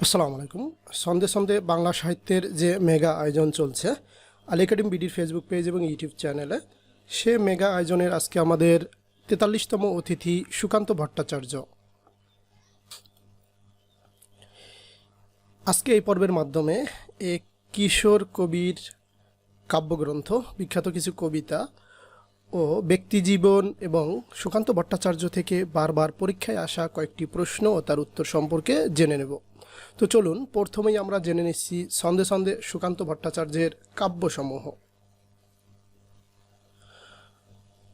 আসসালামু আলাইকুম। সন্ধে সন্ধে বাংলা সাহিত্যের যে মেগা আয়োজন চলছে আল একাডেমি বিডির ফেসবুক পেজ এবং ইউটিউব চ্যানেলে, সে মেগা আয়োজনের আজকে আমাদের 43তম অতিথি সুকান্ত ভট্টাচার্য। আজকে এই পর্বের মাধ্যমে এক কিশোর কবির কাব্যগ্রন্থ, বিখ্যাত কিছু কবিতা ও ব্যক্তিজীবন এবং সুকান্ত ভট্টাচার্য থেকে বারবার পরীক্ষায় আসা কয়েকটি প্রশ্ন ও তার উত্তর সম্পর্কে জেনে নেব। তো চলুন প্রথমেই আমরা জেনে নিচ্ছি সন্ধে সন্ধে সুকান্ত ভট্টাচার্যের কাব্যসমূহ।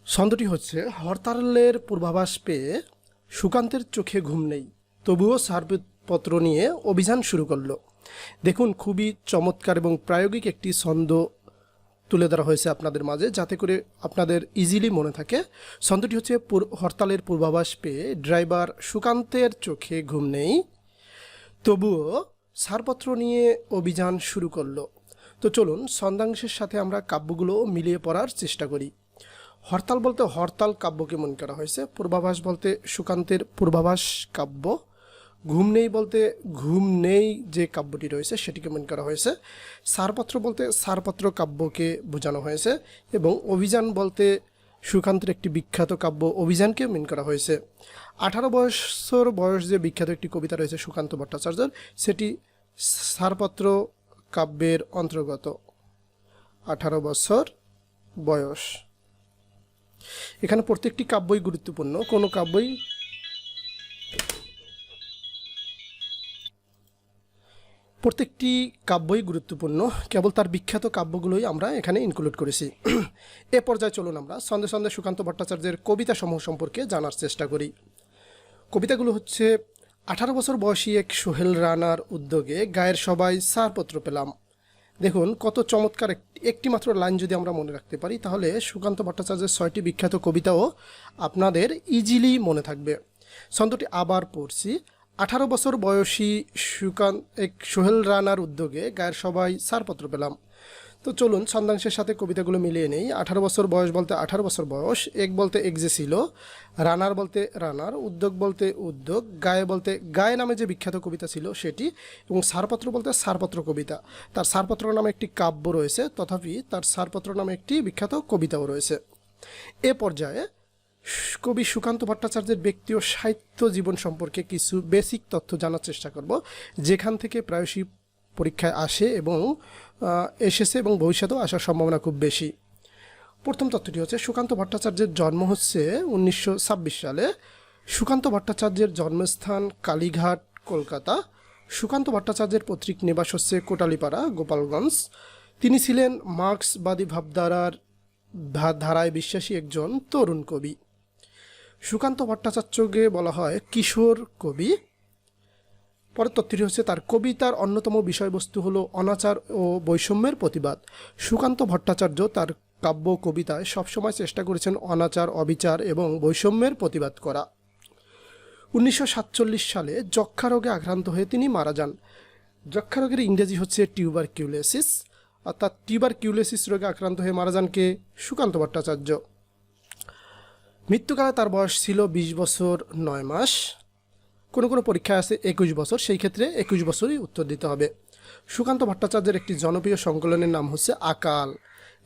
ছন্দটি হচ্ছে, হরতালের পূর্বাভাস পেয়ে সুকান্তের চোখে ঘুম নেই, তবুও ছাড়পত্র নিয়ে অভিযান শুরু করলো। দেখুন, খুবই চমৎকার এবং প্রায়োগিক একটি ছন্দ তুলে ধরা হয়েছে আপনাদের মাঝে, যাতে করে আপনাদের ইজিলি মনে থাকে। ছন্দটি হচ্ছে, হরতালের পূর্বাভাস পেয়ে ড্রাইভার সুকান্তের চোখে ঘুম নেই, তবুও ছাড়পত্র নিয়ে অভিযান শুরু করলো। তো চলুন ছন্দাংশের সাথে আমরা কাব্যগুলো মিলিয়ে পড়ার চেষ্টা করি। হরতাল বলতে হরতাল কাব্যকে মনে করা হয়েছে, পূর্বাভাস বলতে সুকান্তের পূর্বাভাস কাব্য, ঘুম নেই বলতে ঘুম নেই যে কাব্যটি রয়েছে সেটিকে মনে করা হয়েছে, ছাড়পত্র বলতে ছাড়পত্র কাব্যকে বোঝানো হয়েছে, এবং অভিযান বলতে সুকান্তের একটি বিখ্যাত কাব্য অভিযানকে মনে করা হয়েছে। 18 বছর বয়স যে বিখ্যাত একটি কবিতা রয়েছে সুকান্ত ভট্টাচার্যের, সেটি ছাড়পত্র কাব্যের অন্তর্গত। 18 বছর বয়স। এখানে প্রত্যেকটি কাব্যই গুরুত্বপূর্ণ, কোনো কাব্যই প্রত্যেকটি কাব্যই গুরুত্বপূর্ণ, কেবল তার বিখ্যাত কাব্যগুলোই আমরা এখানে ইনক্লুড করেছি। এ পর্যায়ে চলুন আমরা সন্ধে সন্ধে সুকান্ত ভট্টাচার্যের কবিতা সমূহ সম্পর্কে জানার চেষ্টা করি। কবিতাগুলো হচ্ছে, 18 বছর বয়সী এক সোহেল রানার উদ্যোগে গায়ের সবাই ছাড়পত্র পেলাম। দেখুন কত চমৎকার একটি মাত্র লাইন যদি আমরা মনে রাখতে পারি, তাহলে সুকান্ত ভট্টাচার্যের 6টি বিখ্যাত কবিতাও আপনাদের ইজিলি মনে থাকবে। ছন্দটি আবার পড়ছি। 18 বছর বয়সী এক সোহেল রানার উদ্যোগে গায়ের সবাই ছাড়পত্র পেলাম। তো চলুন ছন্দাংশের সাথে কবিতাগুলো মিলিয়ে নেই। 18 বছর বয়স বলতে 18 বছর বয়স, এক বলতে এক যে ছিল, রানার বলতে রানার, উদ্যোগ বলতে উদ্যোগ, গায়ে বলতে গায়ে নামে যে বিখ্যাত কবিতা ছিল সেটি, এবং ছাড়পত্র বলতে ছাড়পত্র কবিতা। তার ছাড়পত্র নামে একটি কাব্য রয়েছে, তথাপি তার ছাড়পত্র নামে একটি বিখ্যাত কবিতাও রয়েছে। এ পর্যায়ে কবি সুকান্ত ভট্টাচার্যের ব্যক্তি ও সাহিত্য জীবন সম্পর্কে কিছু বেসিক তথ্য জানার চেষ্টা করব, যেখান থেকে প্রায়শই পরীক্ষায় আসে এবং এসেছে এবং ভবিষ্যতেও আসার সম্ভাবনা খুব বেশি। প্রথম তথ্যটি হচ্ছে, সুকান্ত ভট্টাচার্যের জন্ম হচ্ছে 1926 সালে। সুকান্ত ভট্টাচার্যের জন্মস্থান কালীঘাট, কলকাতা। সুকান্ত ভট্টাচার্যের পৈতৃক নিবাস হচ্ছে কোটালীপাড়া, গোপালগঞ্জ। তিনি ছিলেন মার্ক্সবাদী ভাবধারার ধারায় বিশ্বাসী একজন তরুণ কবি। সুকান্ত ভট্টাচার্যকে বলা হয় কিশোর কবি। পরের তথ্যটি হচ্ছে, তার কবিতার অন্যতম বিষয়বস্তু হলো অনাচার ও বৈষম্যের প্রতিবাদ। সুকান্ত ভট্টাচার্য তার কাব্য কবিতায় সবসময় চেষ্টা করেছেন অনাচার, অবিচার এবং বৈষম্যের প্রতিবাদ করা। 1947 সালে যক্ষা রোগে আক্রান্ত হয়ে তিনি মারা যান। যক্ষা রোগের ইংরেজি হচ্ছে টিউবারকিউলোসিস, অর্থাৎ টিউবারকিউলোসিস রোগে আক্রান্ত হয়ে মারা যান কে? সুকান্ত ভট্টাচার্য। মৃত্যুকালে তার বয়স ছিল 20 বছর 9 মাস। কোনো কোনো পরীক্ষায় আছে 21 বছর, সেই ক্ষেত্রে 21 বছরই উত্তর দিতে হবে। সুকান্ত ভট্টাচার্যের একটি জনপ্রিয় সংকলনের নাম হচ্ছে আকাল।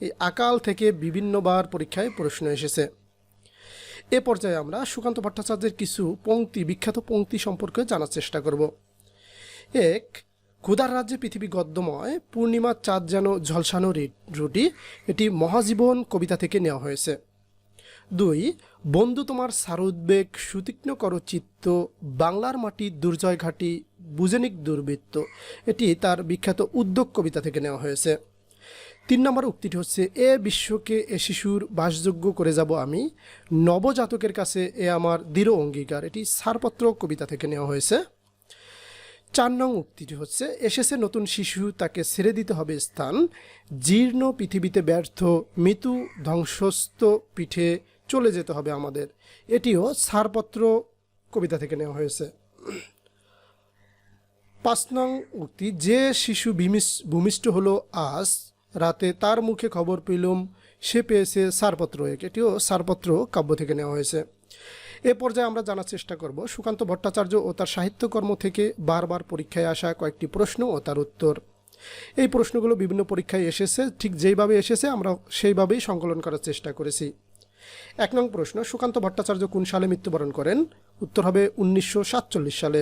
এই আকাল থেকে বিভিন্নবার পরীক্ষায় প্রশ্ন এসেছে। এ পর্যায়ে আমরা সুকান্ত ভট্টাচার্যের কিছু বিখ্যাত পংক্তি সম্পর্কে জানার চেষ্টা করব। এক, ক্ষুধার রাজ্যে পৃথিবী গদ্যময়, পূর্ণিমার চাঁদ যেন ঝলসানো রুটি, এটি মহাজীবন কবিতা থেকে নেওয়া হয়েছে। 2, বন্ধু তোমার সারোদ্বেগ সুতীক্ষ্ণ করো চিত্ত, বাংলার মাটি দুর্জয় ঘাটি বুঝেনিক দুর্বৃত্ত, এটি তার বিখ্যাত উদ্যোগ কবিতা থেকে নেওয়া হয়েছে। 3 নম্বর উক্তিটি হচ্ছে, এ বিশ্বকে এ শিশুর বাসযোগ্য করে যাব আমি, নবজাতকের কাছে এ আমার দৃঢ় অঙ্গীকার, এটি ছাড়পত্র কবিতা থেকে নেওয়া হয়েছে। 4 নং উক্তিটি হচ্ছে, এসেছে নতুন শিশু তাকে ছেড়ে দিতে হবে স্থান, জীর্ণ পৃথিবীতে ব্যর্থ মৃত্যু ধ্বংসস্ত পিঠে চলে যেতে হবে আমাদের, এটিও ছাড়পত্র কবিতা থেকে নেওয়া হয়েছে। 5 নং উক্তি, যে শিশু ভূমিষ্ঠ হলো আজ রাতে, তার মুখে খবর পেলুম সে পেয়েছে ছাড়পত্র এক, এটিও ছাড়পত্র কাব্য থেকে নেওয়া হয়েছে। এ পর্যায়ে আমরা জানার চেষ্টা করব সুকান্ত ভট্টাচার্য ও তার সাহিত্যকর্ম থেকে বারবার পরীক্ষায় আসা কয়েকটি প্রশ্ন ও তার উত্তর। এই প্রশ্নগুলো বিভিন্ন পরীক্ষায় এসেছে, ঠিক যেইভাবে এসেছে আমরা সেইভাবেই সংকলন করার চেষ্টা করেছি। 1 নং প্রশ্ন, সুকান্ত ভট্টাচার্য কোন সালে মৃত্যুবরণ করেন? উত্তর হবে 1947 সালে।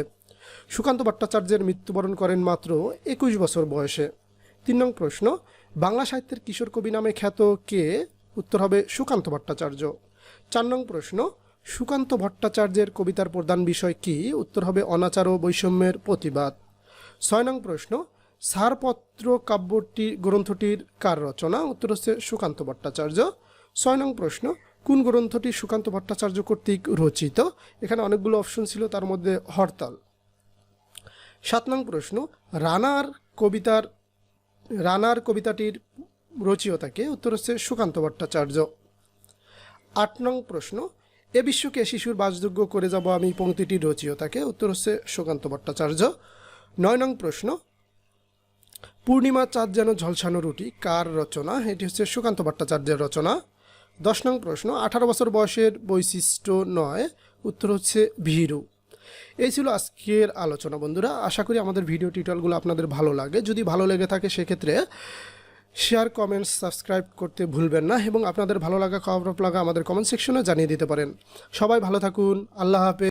সুকান্ত ভট্টাচার্যের মৃত্যুবরণ করেন মাত্র 21 বছর বয়সে। 3 নং প্রশ্ন, বাংলা সাহিত্যের কিশোর কবি নামে খ্যাত কে? উত্তর হবে সুকান্ত ভট্টাচার্য। 4 নং প্রশ্ন, সুকান্ত ভট্টাচার্যের কবিতার প্রধান বিষয় কি? উত্তর হবে অনাচার ও বৈষম্যের প্রতিবাদ। 6 নং প্রশ্ন, ছাড়পত্র গ্রন্থটির কার রচনা? উত্তর হচ্ছে সুকান্ত ভট্টাচার্য। 6 নং প্রশ্ন, কোন গ্রন্থটি সুকান্ত ভট্টাচার্য কর্তৃক রচিত? এখানে অনেকগুলো অপশন ছিল, তার মধ্যে হরতাল। 7 নং প্রশ্ন, রানার কবিতাটির রচয়িতাকে? উত্তর হচ্ছে সুকান্ত ভট্টাচার্য। 8 নং প্রশ্ন, এ বিশ্বকে শিশুর বাসযোগ্য করে যাব আমি পংক্তিটির রচয়িতাকে? উত্তর হচ্ছে সুকান্ত ভট্টাচার্য। 9 নং প্রশ্ন, পূর্ণিমা চাঁদ যেন ঝলসানো রুটি কার রচনা? এটি হচ্ছে সুকান্ত ভট্টাচার্যের রচনা। 10 নং প্রশ্ন, 18 বছর বয়সের বৈশিষ্ট্য নয়? উত্তর হচ্ছে ভীরু। এই ছিল আজকের আলোচনা বন্ধুরা। আশা করি আমাদের ভিডিও টিউটোরিয়ালগুলো আপনাদের ভালো লাগে। যদি ভালো লেগে থাকে সেক্ষেত্রে শেয়ার, কমেন্টস, সাবস্ক্রাইব করতে ভুলবেন না এবং আপনাদের ভালো লাগা খারাপ লাগা আমাদের কমেন্ট সেকশনে জানিয়ে দিতে পারেন। সবাই ভালো থাকুন। আল্লাহ হাফেজ।